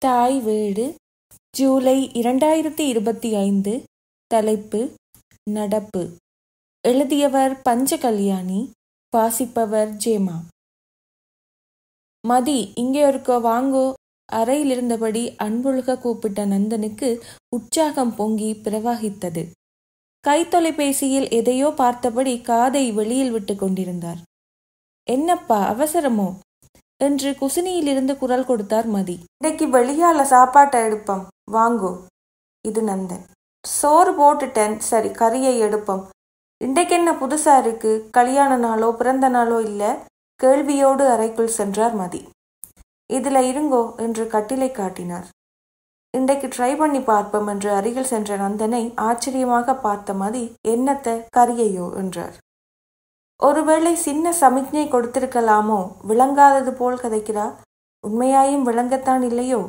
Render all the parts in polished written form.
தாய் வீடு ஜூலை 2025. தலைப்பு நடப்பு. எழுதியவர் பஞ்சகல்யாணி. வாசிப்பவர் ஜேமா. மதி, இங்கே ஒருக்கோ வாங்கோ. அறையில் இருந்தபடி அன்புழுக கூப்பிட்ட நந்தனுக்கு உற்சாகம் பொங்கி பிரவாகித்தது. கைத்தொலைபேசியில் எதையோ பார்த்தபடி காதை வெளியில் விட்டு கொண்டிருந்தார். என்னப்பா, அவசரமோ என்று குசினியிலிருந்து குரல் கொடுத்தார் மதி. இன்றைக்கு வெளியால சாப்பாட்டை எடுப்போம், வாங்கோ. இது நந்தன். சோறு போட்டுட்டேன், சரி கறியை எடுப்போம். இன்றைக்கு என்ன புதுசா இருக்கு? கல்யாண நாளோ பிறந்த நாளோ இல்ல? கேள்வியோடு அறைக்குள் சென்றார் மதி. இதுல இருங்கோ என்று கட்டிலை காட்டினார். இன்றைக்கு ட்ரை பண்ணி பார்ப்போம் என்று அருகில் சென்ற நந்தனை ஆச்சரியமாக பார்த்த மதி, என்னத்த கரியையோ என்றார். ஒருவேளை சின்ன சமிக்ஞை கொடுத்திருக்கலாமோ? விளங்காதது போல் கதைக்கிறா. உண்மையாயும் விளங்கத்தான் இல்லையோ?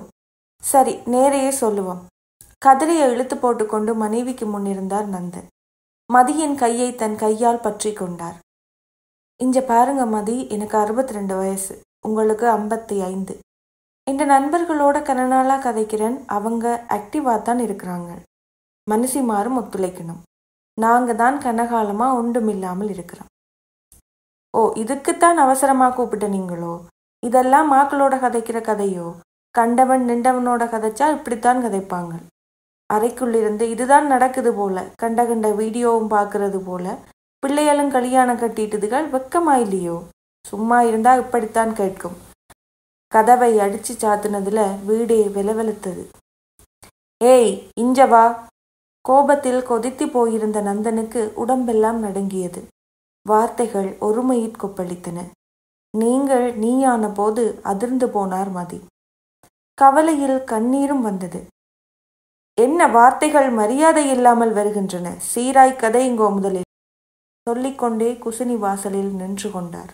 சரி, நேரையே சொல்லுவோம். கதிரையை இழுத்து போட்டுக்கொண்டு மனைவிக்கு முன்னிருந்தார் நந்தன். மதியின் கையை தன் கையால் பற்றி கொண்டார். இங்க பாருங்க மதி, எனக்கு 62 வயசு, உங்களுக்கு 55. இந்த நண்பர்களோட கனநாளா கதைக்கிறேன். அவங்க ஆக்டிவா தான் இருக்கிறாங்க. மனசிமாரும் ஒத்துழைக்கணும். நாங்க தான் கனகாலமா ஒன்றுமில்லாமல் இருக்கிறோம். ஓ, இதுக்குத்தான் அவசரமா கூப்பிட்ட நீங்களோ? இதெல்லாம் மாக்களோட கதைக்கிற கதையோ? கண்டவன் நின்றவனோட கதைச்சா இப்படித்தான் கதைப்பாங்க. அறைக்குள்ளிருந்து இதுதான் நடக்குது போல, கண்ட கண்ட வீடியோவும் பார்க்கறது போல. பிள்ளைகளும் கல்யாணம் கட்டிட்டுதுகள், வெக்கமாயில்லையோ? சும்மா இருந்தா இப்படித்தான் கேட்கும். கதவை அடிச்சு சாத்துனதுல வீடே வெலவெலுத்தது. ஏய், இஞ்ச வா. கோபத்தில் கொதித்து போயிருந்த நந்தனுக்கு உடம்பெல்லாம் நடுங்கியது. வார்த்தைகள் ஒருமையிற் கொப்பளித்தன. நீங்கள் நீயான போது அதிர்ந்து போனார் மதி. கவலையில் கண்ணீரும் வந்தது. என்ன வார்த்தைகள் மரியாதை இல்லாமல் வருகின்றன? சீராய் கதையுங்கோ முதலில் சொல்லிக்கொண்டே குசினி வாசலில் நின்று கொண்டார்.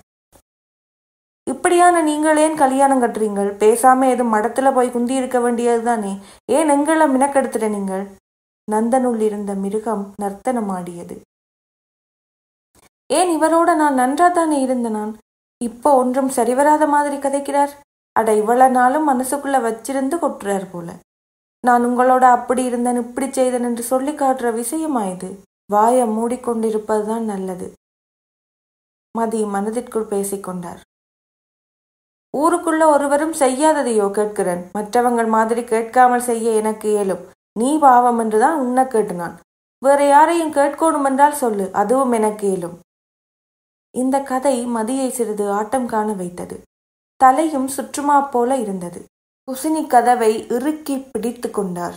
இப்படியான நீங்கள் ஏன் கல்யாணம் கட்டுறீங்கள்? பேசாம ஏதும் மடத்துல போய் குந்தி இருக்க வேண்டியதுதானே? ஏன் எங்களை மினக்கெடுத்துட நீங்கள்? நந்தனுள் இருந்த மிருகம் நர்த்தனமாடியது. ஏன் இவரோட நான் நன்றாதானே இருந்த நான்? இப்போ ஒன்றும் சரிவராத மாதிரி கதைக்கிறார். அட, இவ்வளவு நாளும் மனசுக்குள்ள வச்சிருந்து கொட்டுறார் போல. நான் உங்களோட அப்படி இருந்தேன் இப்படி செய்தேன் என்று சொல்லி காட்டுற விஷயமா இது? வாயை மூடிக்கொண்டிருப்பதுதான் நல்லது. மதி மனதிற்குள் பேசிக்கொண்டார். ஊருக்குள்ள ஒருவரும் செய்யாததையோ கேட்கிறேன். மற்றவங்கள் மாதிரி கேட்காமல் செய்ய எனக்கு இயலும். நீ பாவம் என்றுதான் உன்னை கேட்டு நான். வேற யாரையும் கேட்கணும் என்றால் சொல்லு, அதுவும் எனக்கு இயலும். இந்த கதை மதியை சிறிது ஆட்டம் காண வைத்தது. தலையும் சுற்றுமா போல இருந்தது. குசினி கதவை இறுக்கி பிடித்து கொண்டார்.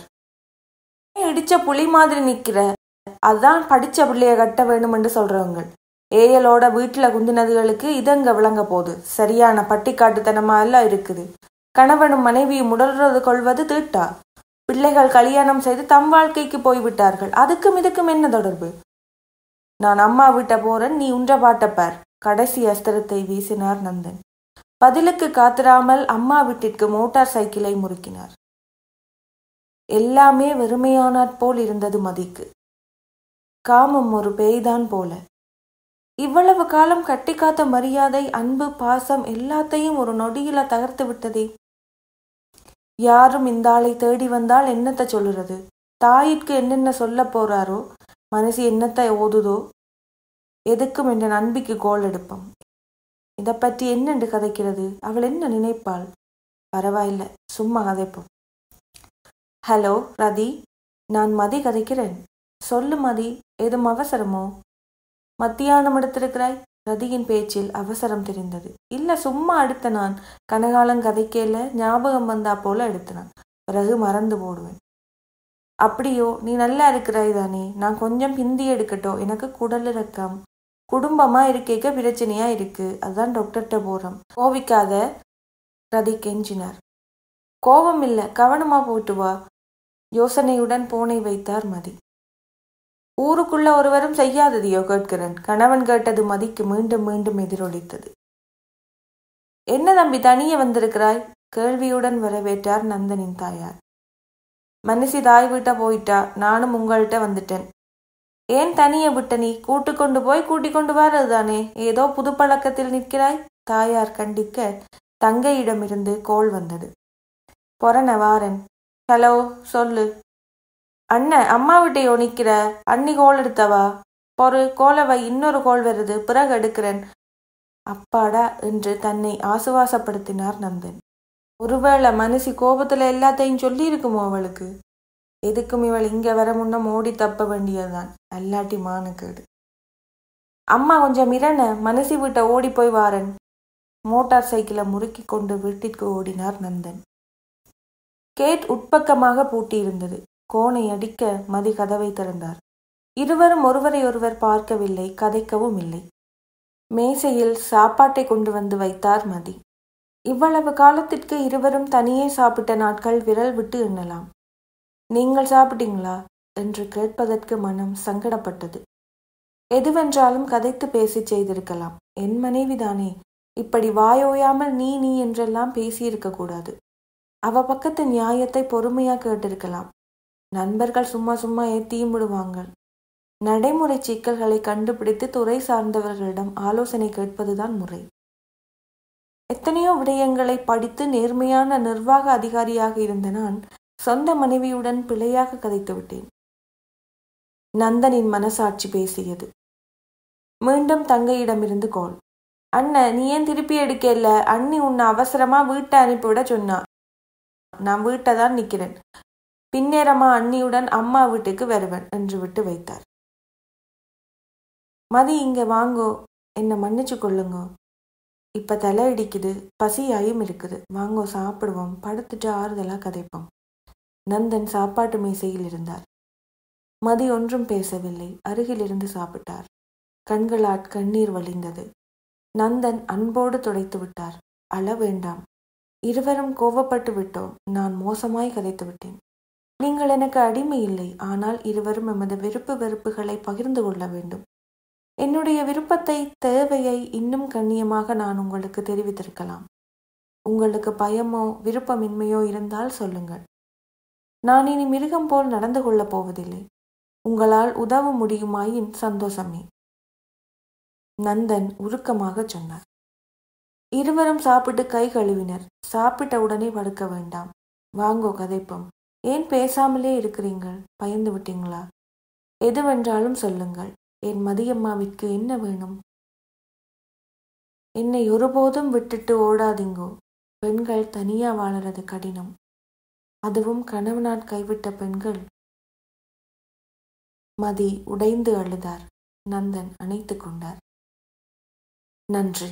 இடிச்ச புலி மாதிரி நிக்கிற, அதான் படிச்ச பிள்ளைய கட்ட வேணும் என்று சொல்றவங்க. ஏயலோட வீட்டுல குந்தினதுகளுக்கு இதங்க விளங்க போகுது. சரியான பட்டிக்காட்டுத்தனமா எல்லாம் இருக்குது. கணவனும் மனைவியும் உடல்றது கொள்வது தீட்டா. பிள்ளைகள் கல்யாணம் செய்து தம் வாழ்க்கைக்கு போய்விட்டார்கள். அதுக்கும் இதுக்கும் என்ன தொடர்பு? நான் அம்மா வீட்ட போறேன், நீ உன்ற பாட்டப்பார். கடைசி அஸ்திரத்தை வீசினார் நந்தன். பதிலுக்கு காத்திராமல் அம்மா வீட்டிற்கு மோட்டார் சைக்கிளை முறுக்கினார். எல்லாமே வெறுமையானாற் போல் இருந்தது மதிக்கு. காமம் ஒரு பேய்தான் போல. இவ்வளவு காலம் கட்டி காத்த மரியாதை, அன்பு, பாசம் எல்லாத்தையும் ஒரு நொடியில தகர்த்து விட்டதே. யாரும் இந்த ஆளை தேடி வந்தால் என்னத்த சொல்லுறது? தாயிற்கு என்னென்ன சொல்ல போறாரோ? மனசு என்னத்தை ஓதுதோ? எதுக்கும் என்ற நம்பிக்கை கோல் எடுப்போம். இதை பற்றி என்னென்று கதைக்கிறது? அவள் என்ன நினைப்பாள்? பரவாயில்ல, சும்மா கதைப்போம். ஹலோ ரதி, நான் மதி கதைக்கிறேன். சொல்லு மதி, ஏதும் அவசரமோ? மத்தியானம் எடுத்திருக்கிறாய்? ரதியின் பேச்சில் அவசரம் தெரிந்தது. இல்ல, சும்மா எடுத்த நான். கனகாலம் கதைக்கல, ஞாபகம் வந்தா போல எடுத்தனான். பிறகு மறந்து போடுவேன். அப்படியோ? நீ நல்லா இருக்கிறாய் தானே? நான் கொஞ்சம் ஹிந்தி எடுக்கட்டோ? எனக்கு குடல் இறக்கம். குடும்பமா இருக்கேக்க பிரச்சனையா இருக்கு. அதான் டாக்டர்கிட்ட போறோம். கோவிக்காத, ரதி கெஞ்சினார். கோபம் இல்ல, கவனமா போட்டு வா. யோசனையுடன் போனை வைத்தார் மதி. ஊருக்குள்ள ஒருவரும் செய்யாததையோ கேட்கிறேன். கணவன் கேட்டது மதிக்கு மீண்டும் மீண்டும் எதிரொலித்தது. என்ன தம்பி, தனியே வந்திருக்கிறாய்? கேள்வியுடன் வரவேற்றார் நந்தனின் தாயார். மனசி தாய் வீட்டா போயிட்டா, நானும் உங்கள்கிட்ட வந்துட்டேன். ஏன் தனிய விட்ட நீ? கூட்டிக் கொண்டு வரதுதானே. ஏதோ புது பழக்கத்தில் நிற்கிறாய். தாயார் கண்டிக்க தங்கையிடமிருந்து கோல் வந்தது. பொறன வாரன். ஹலோ சொல்லு. அண்ணன் அம்மா விட்டையோ நிக்கிற? அண்ணி கோல் எடுத்தவா? பொறு கோலவை, இன்னொரு கோல் வருது, பிறகு எடுக்கிறேன். அப்பாடா என்று தன்னை ஆசுவாசப்படுத்தினார் நந்தன். ஒருவேளை மனசி கோபத்துல எல்லாத்தையும் சொல்லி இருக்குமோ அவளுக்கு? எதுக்கும் இவள் இங்க வர முன்னம் ஓடி தப்ப வேண்டியதுதான், அல்லாட்டி மானக்கேடு. அம்மா கொஞ்சம் இரண, மனசி வீட்டை ஓடி போய் வாரன். மோட்டார் சைக்கிளை முறுக்கி கொண்டு வீட்டிற்கு ஓடினார் நந்தன். கேட் உட்பக்கமாக பூட்டியிருந்தது. கோணை அடிக்க மதி கதவை திறந்தார். இருவரும் ஒருவரை ஒருவர் பார்க்கவில்லை, கதைக்கவும் இல்லை. மேசையில் சாப்பாட்டை கொண்டு வந்து வைத்தார் மதி. இவ்வளவு காலத்திற்கு இருவரும் தனியே சாப்பிட்ட நாட்கள் விரல் விட்டு எண்ணலாம். நீங்கள் சாப்பிட்டீங்களா என்று கேட்பதற்கு மனம் சங்கடப்பட்டது. எதுவென்றாலும் கதைத்து பேசி செய்திருக்கலாம். என் மனைவிதானே, இப்படி வாயோயாமல் நீ நீ என்றெல்லாம் பேசியிருக்க கூடாது. அவ பக்கத்து நியாயத்தை பொறுமையா கேட்டிருக்கலாம். நண்பர்கள் சும்மா சும்மா ஏத்தியும் விடுவாங்க. நடைமுறை சிக்கல்களை கண்டுபிடித்து துறை சார்ந்தவர்களிடம் ஆலோசனை கேட்பதுதான் முறை. எத்தனையோ விடயங்களை படித்து நேர்மையான நிர்வாக அதிகாரியாக இருந்த நான் சொந்த மனைவியுடன் பிழையாக கதைத்து விட்டேன். நந்தனின் மனசாட்சி பேசியது. மீண்டும் தங்கையிடமிருந்து கோல். அண்ணன் நீ ஏன் திருப்பி எடுக்கல? அண்ணி உன்னை அவசரமா வீட்டை அனுப்பிவிட சொன்னா. நான் வீட்டை தான் நிக்கிறேன். பின்னேரமா அண்ணியுடன் அம்மா வீட்டுக்கு வருவேன் என்று விட்டு வைத்தார். மதி இங்க வாங்கோ, என்னை மன்னிச்சு கொள்ளுங்கோ. இப்ப தலை இடிக்குது, பசியாயும் இருக்குது. வாங்கோ சாப்பிடுவோம், படுத்துட்டு ஆறுதலா கதைப்போம். நந்தன் சாப்பாட்டு மேசையில் இருந்தார். மதி ஒன்றும் பேசவில்லை. அருகில் இருந்து சாப்பிட்டார். கண்களாட் கண்ணீர் வழிந்தது. நந்தன் அன்போடு துடைத்து விட்டார். அழ வேண்டாம். இருவரும் கோபப்பட்டு விட்டோம். நான் மோசமாய் கதைத்து விட்டேன். நீங்கள் எனக்கு அடிமை இல்லை. ஆனால் இருவரும் எமது விருப்பு வெறுப்புகளை பகிர்ந்து கொள்ள வேண்டும். என்னுடைய விருப்பத்தை, தேவையை இன்னும் கண்ணியமாக நான் உங்களுக்கு தெரிவித்திருக்கலாம். உங்களுக்கு பயமோ விருப்பமின்மையோ இருந்தால் சொல்லுங்கள். நான் இனி மிருகம் போல் நடந்து கொள்ளப் போவதில்லை. உங்களால் உதவ முடியுமாயின் சந்தோஷமே. நந்தன் உருக்கமாக சொன்னார். இருவரும் சாப்பிட்டு கை கழுவினர். சாப்பிட்ட உடனே படுக்க வேண்டாம். வாங்கோ கதைப்போம். ஏன் பேசாமலே இருக்கிறீங்கள்? பயந்து விட்டீங்களா? எதுவென்றாலும் சொல்லுங்கள். என் மதியம்மாவிற்கு என்ன வேணும்? என்னை ஒருபோதும் விட்டுட்டு ஓடாதீங்கோ. பெண்கள் தனியா வாழறது கடினம். அதுவும் கணவனாட் கைவிட்ட பெண்கள். மதி உடைந்து அழுதார். நந்தன் அணைத்து கொண்டார். நன்றி.